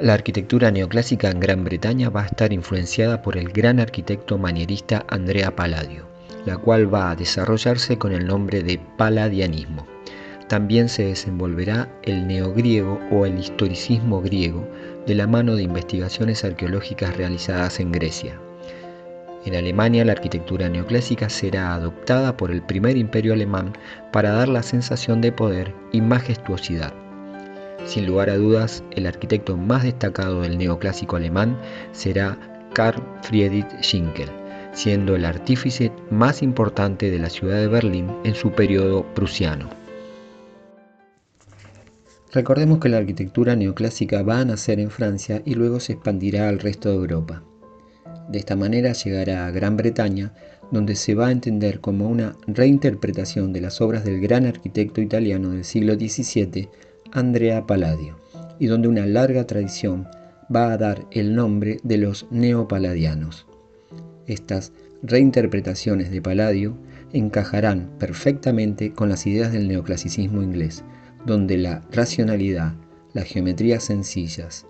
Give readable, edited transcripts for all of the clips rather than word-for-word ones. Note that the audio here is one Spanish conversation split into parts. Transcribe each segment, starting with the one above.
La arquitectura neoclásica en Gran Bretaña va a estar influenciada por el gran arquitecto manierista Andrea Palladio, la cual va a desarrollarse con el nombre de palladianismo. También se desenvolverá el neogriego o el historicismo griego de la mano de investigaciones arqueológicas realizadas en Grecia. En Alemania, la arquitectura neoclásica será adoptada por el primer imperio alemán para dar la sensación de poder y majestuosidad. Sin lugar a dudas, el arquitecto más destacado del neoclásico alemán será Karl Friedrich Schinkel, siendo el artífice más importante de la ciudad de Berlín en su periodo prusiano. Recordemos que la arquitectura neoclásica va a nacer en Francia y luego se expandirá al resto de Europa. De esta manera llegará a Gran Bretaña, donde se va a entender como una reinterpretación de las obras del gran arquitecto italiano del siglo XVII, Andrea Palladio, y donde una larga tradición va a dar el nombre de los neopalladianos. Estas reinterpretaciones de Palladio encajarán perfectamente con las ideas del neoclasicismo inglés, donde la racionalidad, las geometrías sencillas,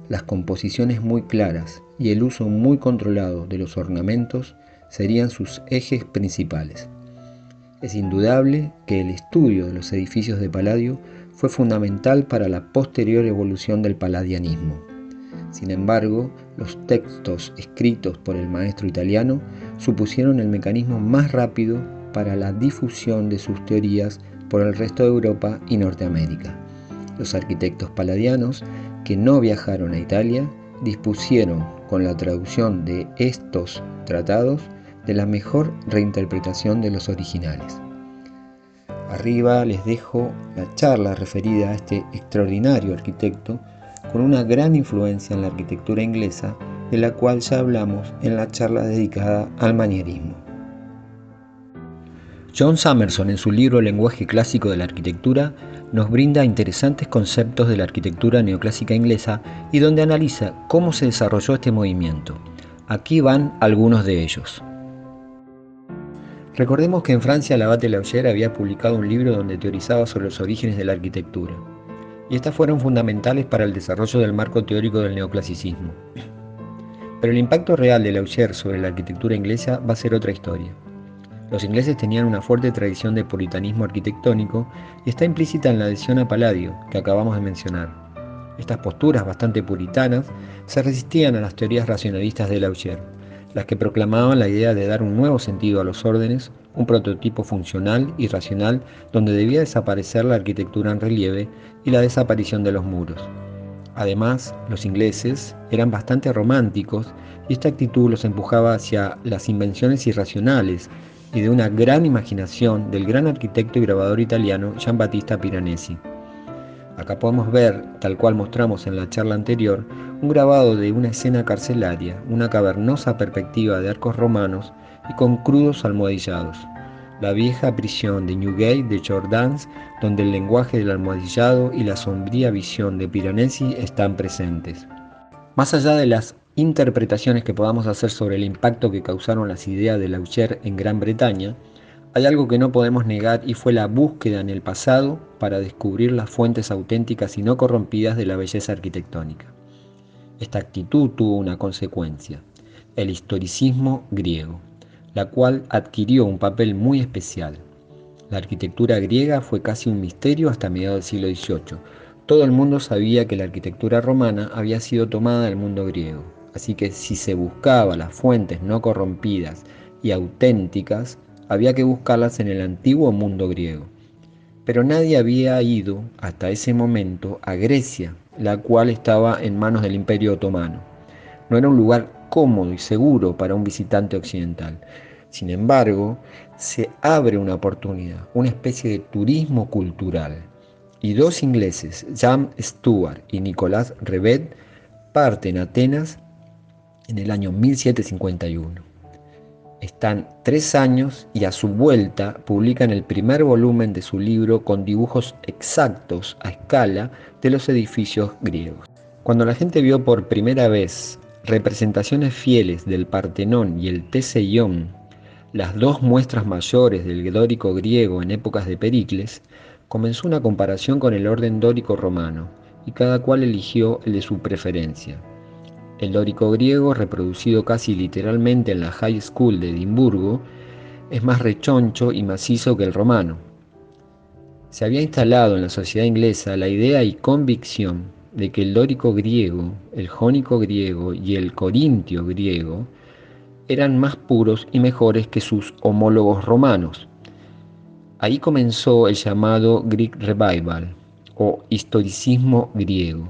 las composiciones muy claras y el uso muy controlado de los ornamentos serían sus ejes principales. Es indudable que el estudio de los edificios de Palladio fue fundamental para la posterior evolución del palladianismo. Sin embargo, los textos escritos por el maestro italiano supusieron el mecanismo más rápido para la difusión de sus teorías por el resto de Europa y Norteamérica. Los arquitectos palladianos que no viajaron a Italia dispusieron con la traducción de estos tratados de la mejor reinterpretación de los originales. Arriba les dejo la charla referida a este extraordinario arquitecto con una gran influencia en la arquitectura inglesa, de la cual ya hablamos en la charla dedicada al manierismo. John Summerson, en su libro El lenguaje clásico de la arquitectura, nos brinda interesantes conceptos de la arquitectura neoclásica inglesa y donde analiza cómo se desarrolló este movimiento. Aquí van algunos de ellos. Recordemos que en Francia el abate Laugier había publicado un libro donde teorizaba sobre los orígenes de la arquitectura, y estas fueron fundamentales para el desarrollo del marco teórico del neoclasicismo. Pero el impacto real de Laugier sobre la arquitectura inglesa va a ser otra historia. Los ingleses tenían una fuerte tradición de puritanismo arquitectónico y está implícita en la adhesión a Palladio, que acabamos de mencionar. Estas posturas bastante puritanas se resistían a las teorías racionalistas de Laugier, las que proclamaban la idea de dar un nuevo sentido a los órdenes, un prototipo funcional y racional donde debía desaparecer la arquitectura en relieve y la desaparición de los muros. Además, los ingleses eran bastante románticos y esta actitud los empujaba hacia las invenciones irracionales y de una gran imaginación del gran arquitecto y grabador italiano Giambattista Piranesi. Acá podemos ver, tal cual mostramos en la charla anterior, un grabado de una escena carcelaria, una cavernosa perspectiva de arcos romanos y con crudos almohadillados. La vieja prisión de Newgate de Jordaens, donde el lenguaje del almohadillado y la sombría visión de Piranesi están presentes. Más allá de las interpretaciones que podamos hacer sobre el impacto que causaron las ideas de Laugier en Gran Bretaña, hay algo que no podemos negar y fue la búsqueda en el pasado para descubrir las fuentes auténticas y no corrompidas de la belleza arquitectónica. Esta actitud tuvo una consecuencia, el historicismo griego, la cual adquirió un papel muy especial. La arquitectura griega fue casi un misterio hasta mediados del siglo XVIII. Todo el mundo sabía que la arquitectura romana había sido tomada del mundo griego, así que si se buscaba las fuentes no corrompidas y auténticas, había que buscarlas en el antiguo mundo griego. Pero nadie había ido hasta ese momento a Grecia, la cual estaba en manos del Imperio Otomano. No era un lugar cómodo y seguro para un visitante occidental. Sin embargo, se abre una oportunidad, una especie de turismo cultural. Y dos ingleses, James Stewart y Nicolas Reved, parten a Atenas en el año 1751. Están 3 años y a su vuelta publican el primer volumen de su libro con dibujos exactos a escala de los edificios griegos. Cuando la gente vio por primera vez representaciones fieles del Partenón y el Teseión, las dos muestras mayores del dórico griego en épocas de Pericles, comenzó una comparación con el orden dórico romano, y cada cual eligió el de su preferencia. El dórico griego, reproducido casi literalmente en la High School de Edimburgo, es más rechoncho y macizo que el romano. Se había instalado en la sociedad inglesa la idea y convicción de que el dórico griego, el jónico griego y el corintio griego eran más puros y mejores que sus homólogos romanos. Ahí comenzó el llamado Greek Revival, o historicismo griego.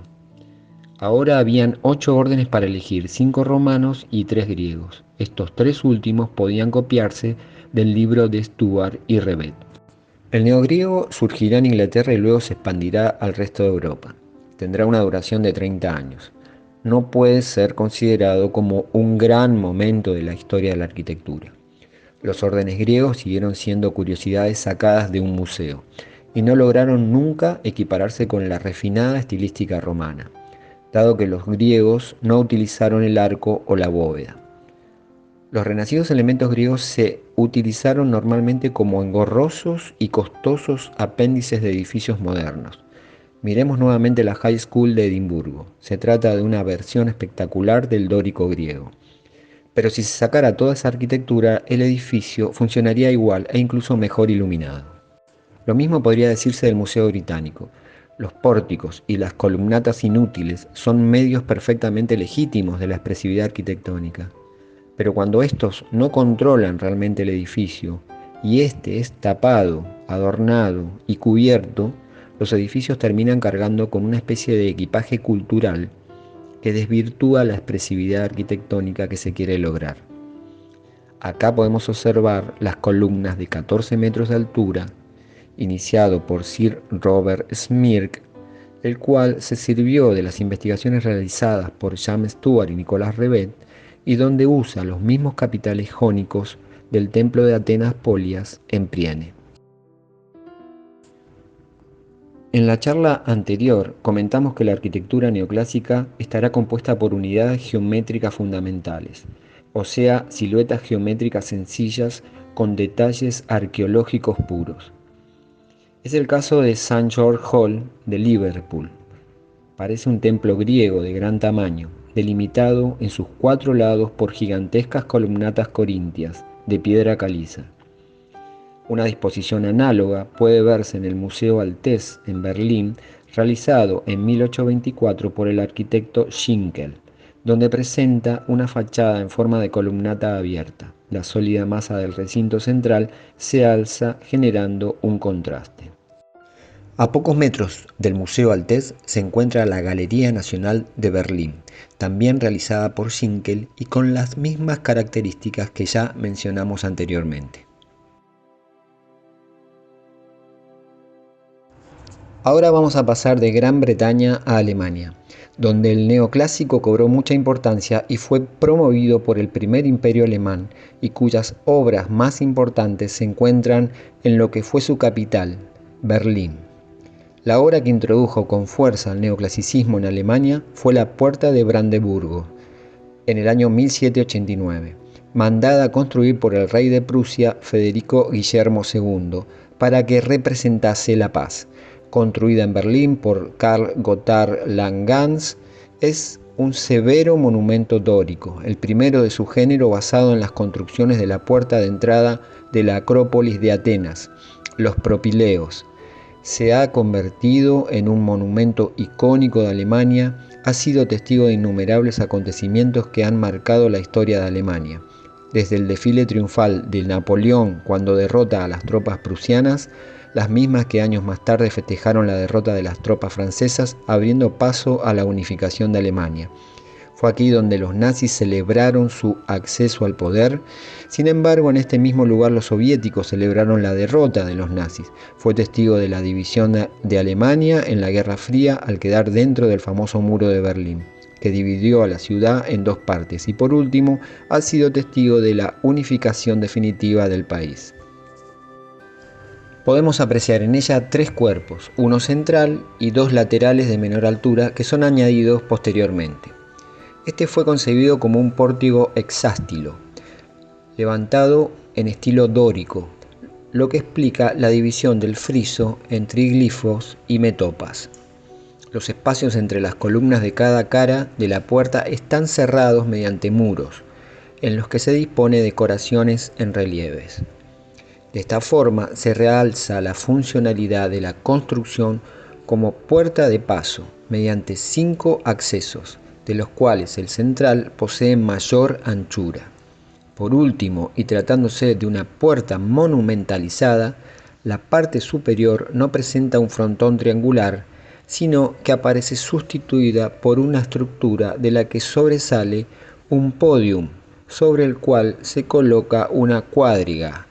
Ahora habían 8 órdenes para elegir, 5 romanos y 3 griegos. Estos 3 últimos podían copiarse del libro de Stuart y Revet. El neogriego surgirá en Inglaterra y luego se expandirá al resto de Europa. Tendrá una duración de 30 años. No puede ser considerado como un gran momento de la historia de la arquitectura. Los órdenes griegos siguieron siendo curiosidades sacadas de un museo y no lograron nunca equipararse con la refinada estilística romana, dado que los griegos no utilizaron el arco o la bóveda. Los renacidos elementos griegos se utilizaron normalmente como engorrosos y costosos apéndices de edificios modernos. Miremos nuevamente la High School de Edimburgo. Se trata de una versión espectacular del dórico griego. Pero si se sacara toda esa arquitectura, el edificio funcionaría igual e incluso mejor iluminado. Lo mismo podría decirse del Museo Británico. Los pórticos y las columnatas inútiles son medios perfectamente legítimos de la expresividad arquitectónica. Pero cuando estos no controlan realmente el edificio y este es tapado, adornado y cubierto, los edificios terminan cargando con una especie de equipaje cultural que desvirtúa la expresividad arquitectónica que se quiere lograr. Acá podemos observar las columnas de 14 metros de altura, iniciado por Sir Robert Smirke, el cual se sirvió de las investigaciones realizadas por James Stuart y Nicolas Revet, y donde usa los mismos capiteles jónicos del templo de Atenas Polias en Priene. En la charla anterior comentamos que la arquitectura neoclásica estará compuesta por unidades geométricas fundamentales, o sea, siluetas geométricas sencillas con detalles arqueológicos puros. Es el caso de St. George Hall de Liverpool. Parece un templo griego de gran tamaño, delimitado en sus 4 lados por gigantescas columnatas corintias de piedra caliza. Una disposición análoga puede verse en el Museo Altes en Berlín, realizado en 1824 por el arquitecto Schinkel, donde presenta una fachada en forma de columnata abierta. La sólida masa del recinto central se alza generando un contraste. A pocos metros del Museo Altes se encuentra la Galería Nacional de Berlín, también realizada por Schinkel y con las mismas características que ya mencionamos anteriormente. Ahora vamos a pasar de Gran Bretaña a Alemania, donde el neoclásico cobró mucha importancia y fue promovido por el primer imperio alemán y cuyas obras más importantes se encuentran en lo que fue su capital, Berlín. La obra que introdujo con fuerza el neoclasicismo en Alemania fue la Puerta de Brandeburgo, en el año 1789, mandada a construir por el rey de Prusia Federico Guillermo II para que representase la paz. Construida en Berlín por Karl Gotthard Langhans, es un severo monumento dórico, el primero de su género basado en las construcciones de la puerta de entrada de la Acrópolis de Atenas, los Propileos. Se ha convertido en un monumento icónico de Alemania, ha sido testigo de innumerables acontecimientos que han marcado la historia de Alemania, desde el desfile triunfal de Napoleón cuando derrota a las tropas prusianas, las mismas que años más tarde festejaron la derrota de las tropas francesas, abriendo paso a la unificación de Alemania. Fue aquí donde los nazis celebraron su acceso al poder. Sin embargo, en este mismo lugar los soviéticos celebraron la derrota de los nazis. Fue testigo de la división de Alemania en la Guerra Fría al quedar dentro del famoso muro de Berlín, que dividió a la ciudad en 2 partes. Y por último, ha sido testigo de la unificación definitiva del país. Podemos apreciar en ella 3 cuerpos, uno central y 2 laterales de menor altura que son añadidos posteriormente. Este fue concebido como un pórtico hexástilo, levantado en estilo dórico, lo que explica la división del friso en triglifos y metopas. Los espacios entre las columnas de cada cara de la puerta están cerrados mediante muros, en los que se dispone decoraciones en relieves. De esta forma se realza la funcionalidad de la construcción como puerta de paso, mediante 5 accesos, de los cuales el central posee mayor anchura. Por último, y tratándose de una puerta monumentalizada, la parte superior no presenta un frontón triangular, sino que aparece sustituida por una estructura de la que sobresale un podium, sobre el cual se coloca una cuadriga.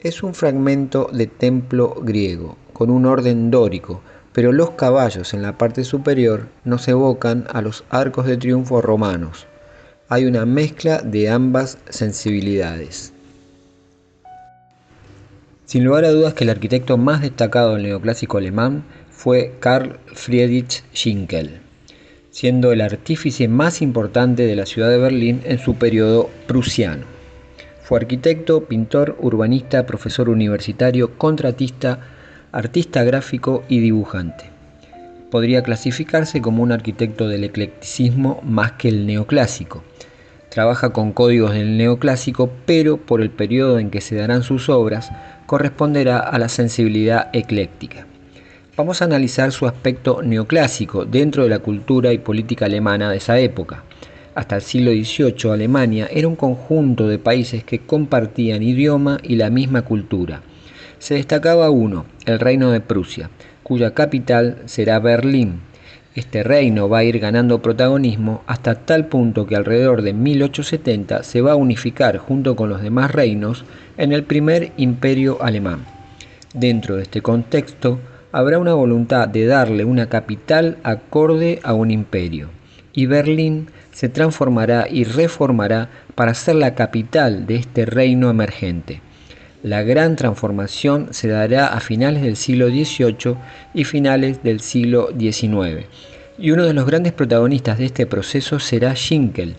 Es un fragmento de templo griego, con un orden dórico, pero los caballos en la parte superior nos evocan a los arcos de triunfo romanos. Hay una mezcla de ambas sensibilidades. Sin lugar a dudas que el arquitecto más destacado del neoclásico alemán fue Karl Friedrich Schinkel, siendo el artífice más importante de la ciudad de Berlín en su periodo prusiano. Fue arquitecto, pintor, urbanista, profesor universitario, contratista, artista gráfico y dibujante. Podría clasificarse como un arquitecto del eclecticismo más que el neoclásico. Trabaja con códigos del neoclásico, pero por el periodo en que se darán sus obras, corresponderá a la sensibilidad ecléctica. Vamos a analizar su aspecto neoclásico dentro de la cultura y política alemana de esa época. Hasta el siglo XVIII, Alemania era un conjunto de países que compartían idioma y la misma cultura. Se destacaba uno, el Reino de Prusia, cuya capital será Berlín. Este reino va a ir ganando protagonismo hasta tal punto que alrededor de 1870 se va a unificar junto con los demás reinos en el primer imperio alemán. Dentro de este contexto, habrá una voluntad de darle una capital acorde a un imperio, y Berlín se transformará y reformará para ser la capital de este reino emergente. La gran transformación se dará a finales del siglo XVIII y finales del siglo XIX, y uno de los grandes protagonistas de este proceso será Schinkel,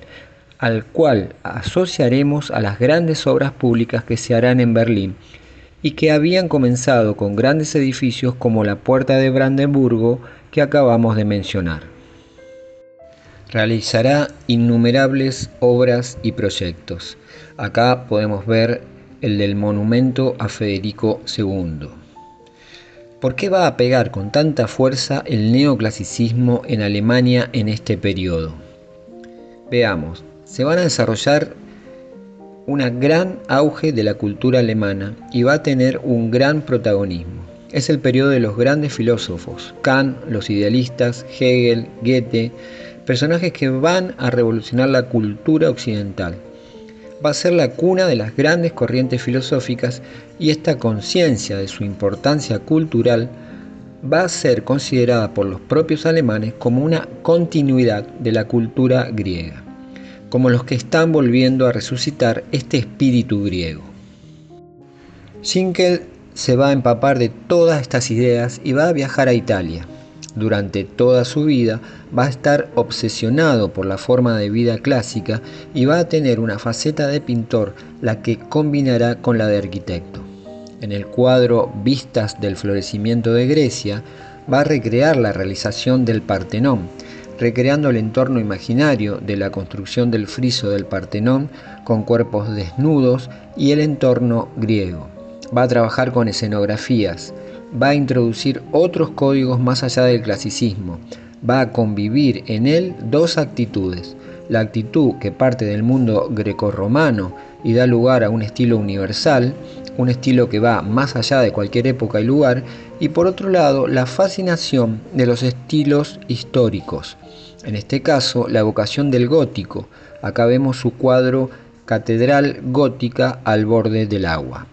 al cual asociaremos a las grandes obras públicas que se harán en Berlín, y que habían comenzado con grandes edificios como la Puerta de Brandenburgo que acabamos de mencionar. Realizará innumerables obras y proyectos. Acá podemos ver el del monumento a Federico II. ¿Por qué va a pegar con tanta fuerza el neoclasicismo en Alemania en este periodo? Veamos, se van a desarrollar un gran auge de la cultura alemana y va a tener un gran protagonismo. Es el periodo de los grandes filósofos, Kant, los idealistas, Hegel, Goethe, personajes que van a revolucionar la cultura occidental. Va a ser la cuna de las grandes corrientes filosóficas y esta conciencia de su importancia cultural va a ser considerada por los propios alemanes como una continuidad de la cultura griega, como los que están volviendo a resucitar este espíritu griego. Schinkel se va a empapar de todas estas ideas y va a viajar a Italia. Durante toda su vida va a estar obsesionado por la forma de vida clásica y va a tener una faceta de pintor la que combinará con la de arquitecto. En el cuadro Vistas del florecimiento de Grecia va a recrear la realización del Partenón, recreando el entorno imaginario de la construcción del friso del Partenón con cuerpos desnudos y el entorno griego. Va a trabajar con escenografías, va a introducir otros códigos más allá del clasicismo, va a convivir en él dos actitudes, la actitud que parte del mundo grecorromano y da lugar a un estilo universal, un estilo que va más allá de cualquier época y lugar, y por otro lado la fascinación de los estilos históricos, en este caso la evocación del gótico. Acá vemos su cuadro Catedral gótica al borde del agua.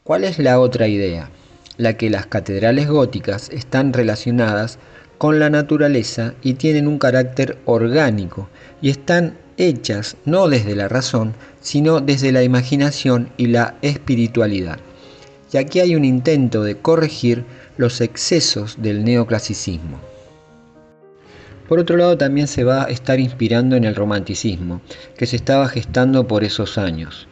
¿Cuál es la otra idea? La que las catedrales góticas están relacionadas con la naturaleza y tienen un carácter orgánico y están hechas no desde la razón, sino desde la imaginación y la espiritualidad. Y aquí hay un intento de corregir los excesos del neoclasicismo. Por otro lado, también se va a estar inspirando en el romanticismo, que se estaba gestando por esos años.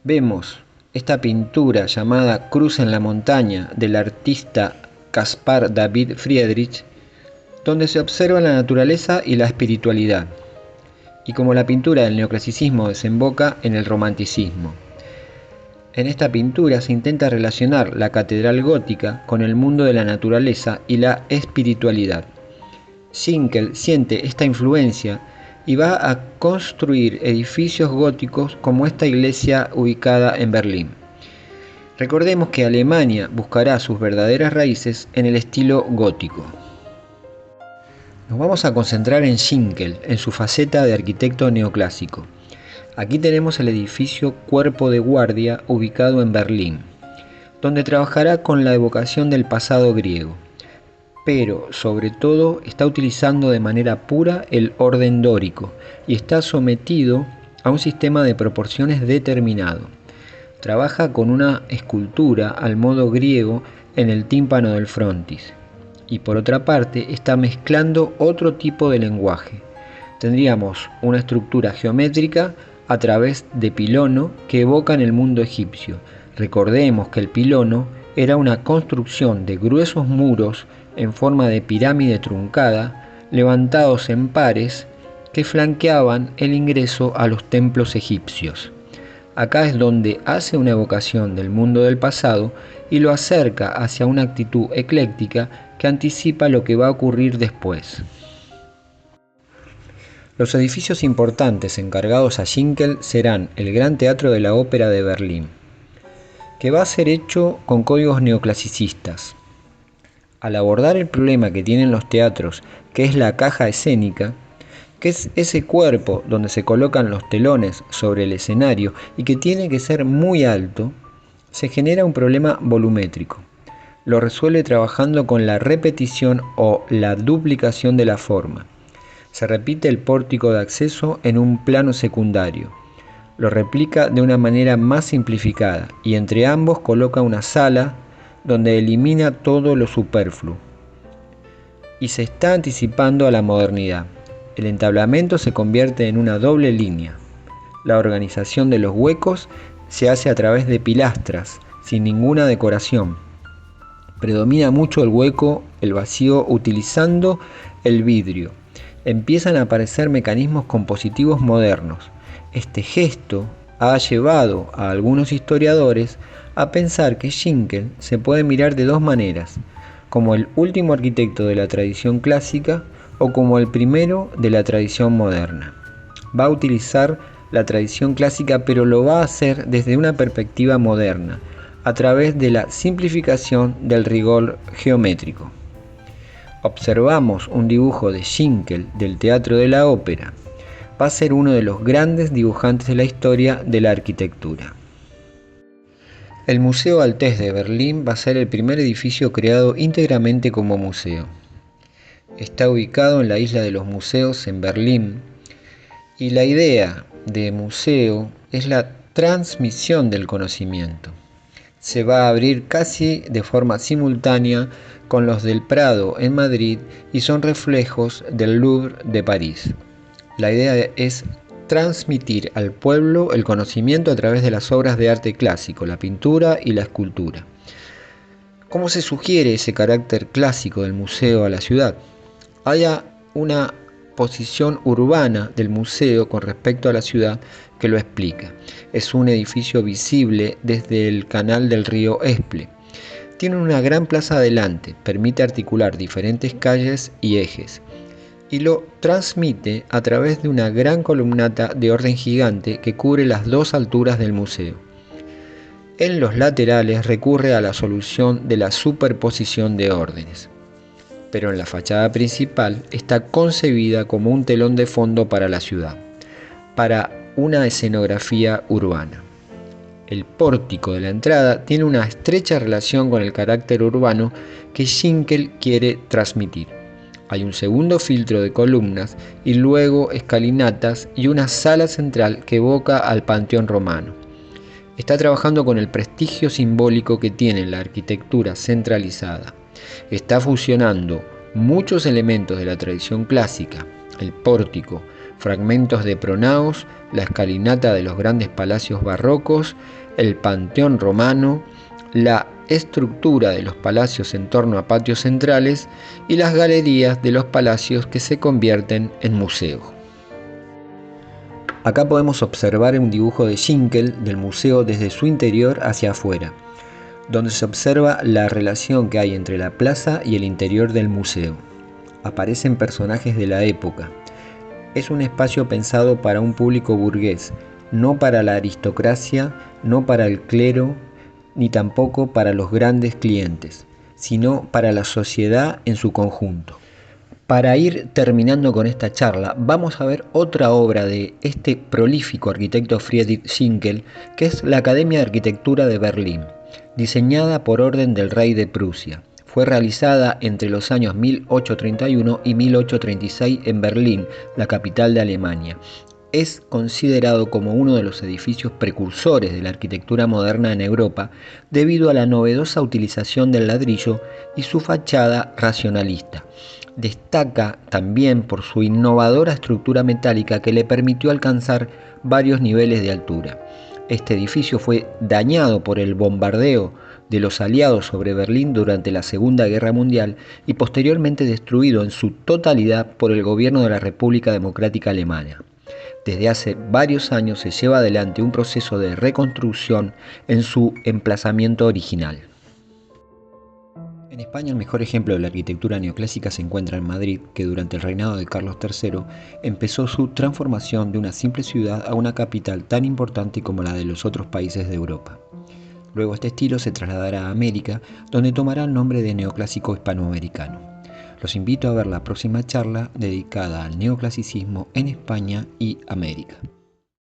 Vemos esta pintura llamada Cruz en la montaña del artista Caspar David Friedrich, donde se observa la naturaleza y la espiritualidad, y como la pintura del neoclasicismo desemboca en el romanticismo. En esta pintura se intenta relacionar la catedral gótica con el mundo de la naturaleza y la espiritualidad. Schinkel siente esta influencia y va a construir edificios góticos como esta iglesia ubicada en Berlín. Recordemos que Alemania buscará sus verdaderas raíces en el estilo gótico. Nos vamos a concentrar en Schinkel, en su faceta de arquitecto neoclásico. Aquí tenemos el edificio Cuerpo de Guardia ubicado en Berlín, donde trabajará con la evocación del pasado griego, pero sobre todo está utilizando de manera pura el orden dórico y está sometido a un sistema de proporciones determinado. Trabaja con una escultura al modo griego en el tímpano del frontis. Y por otra parte está mezclando otro tipo de lenguaje. Tendríamos una estructura geométrica a través de pilono que evocan el mundo egipcio. Recordemos que el pilono era una construcción de gruesos muros en forma de pirámide truncada, levantados en pares que flanqueaban el ingreso a los templos egipcios. Acá es donde hace una evocación del mundo del pasado y lo acerca hacia una actitud ecléctica que anticipa lo que va a ocurrir después. Los edificios importantes encargados a Schinkel serán el Gran Teatro de la Ópera de Berlín, que va a ser hecho con códigos neoclasicistas. Al abordar el problema que tienen los teatros, que es la caja escénica, que es ese cuerpo donde se colocan los telones sobre el escenario y que tiene que ser muy alto, se genera un problema volumétrico. Lo resuelve trabajando con la repetición o la duplicación de la forma. Se repite el pórtico de acceso en un plano secundario. Lo replica de una manera más simplificada y entre ambos coloca una sala donde elimina todo lo superfluo. Y se está anticipando a la modernidad. El entablamento se convierte en una doble línea. La organización de los huecos se hace a través de pilastras, sin ninguna decoración. Predomina mucho el hueco, el vacío, utilizando el vidrio. Empiezan a aparecer mecanismos compositivos modernos. Este gesto ha llevado a algunos historiadores a pensar que Schinkel se puede mirar de dos maneras, como el último arquitecto de la tradición clásica o como el primero de la tradición moderna. Va a utilizar la tradición clásica, pero lo va a hacer desde una perspectiva moderna, a través de la simplificación del rigor geométrico. Observamos un dibujo de Schinkel del Teatro de la Ópera. Va a ser uno de los grandes dibujantes de la historia de la arquitectura. El Museo Altes de Berlín va a ser el primer edificio creado íntegramente como museo. Está ubicado en la Isla de los Museos en Berlín y la idea de museo es la transmisión del conocimiento. Se va a abrir casi de forma simultánea con los del Prado en Madrid y son reflejos del Louvre de París. La idea es transmitir al pueblo el conocimiento a través de las obras de arte clásico, la pintura y la escultura. ¿Cómo se sugiere ese carácter clásico del museo a la ciudad? Hay una posición urbana del museo con respecto a la ciudad que lo explica. Es un edificio visible desde el canal del río Esple. Tiene una gran plaza adelante, permite articular diferentes calles y ejes, y lo transmite a través de una gran columnata de orden gigante que cubre las dos alturas del museo. En los laterales recurre a la solución de la superposición de órdenes, pero en la fachada principal está concebida como un telón de fondo para la ciudad, para una escenografía urbana. El pórtico de la entrada tiene una estrecha relación con el carácter urbano que Schinkel quiere transmitir. Hay un segundo filtro de columnas y luego escalinatas y una sala central que evoca al Panteón romano. Está trabajando con el prestigio simbólico que tiene la arquitectura centralizada. Está fusionando muchos elementos de la tradición clásica, el pórtico, fragmentos de pronaos, la escalinata de los grandes palacios barrocos, el panteón romano, la estructura de los palacios en torno a patios centrales y las galerías de los palacios que se convierten en museos. Acá podemos observar un dibujo de Schinkel del museo desde su interior hacia afuera, donde se observa la relación que hay entre la plaza y el interior del museo. Aparecen personajes de la época. Es un espacio pensado para un público burgués, no para la aristocracia, no para el clero, ni tampoco para los grandes clientes, sino para la sociedad en su conjunto. Para ir terminando con esta charla, vamos a ver otra obra de este prolífico arquitecto Friedrich Schinkel, que es la Academia de Arquitectura de Berlín, diseñada por orden del rey de Prusia. Fue realizada entre los años 1831 y 1836 en Berlín, la capital de Alemania. Es considerado como uno de los edificios precursores de la arquitectura moderna en Europa debido a la novedosa utilización del ladrillo y su fachada racionalista. Destaca también por su innovadora estructura metálica que le permitió alcanzar varios niveles de altura. Este edificio fue dañado por el bombardeo de los aliados sobre Berlín durante la Segunda Guerra Mundial y posteriormente destruido en su totalidad por el gobierno de la República Democrática Alemana. Desde hace varios años se lleva adelante un proceso de reconstrucción en su emplazamiento original. En España, el mejor ejemplo de la arquitectura neoclásica se encuentra en Madrid, que durante el reinado de Carlos III empezó su transformación de una simple ciudad a una capital tan importante como la de los otros países de Europa. Luego este estilo se trasladará a América, donde tomará el nombre de neoclásico hispanoamericano. Los invito a ver la próxima charla dedicada al neoclasicismo en España y América.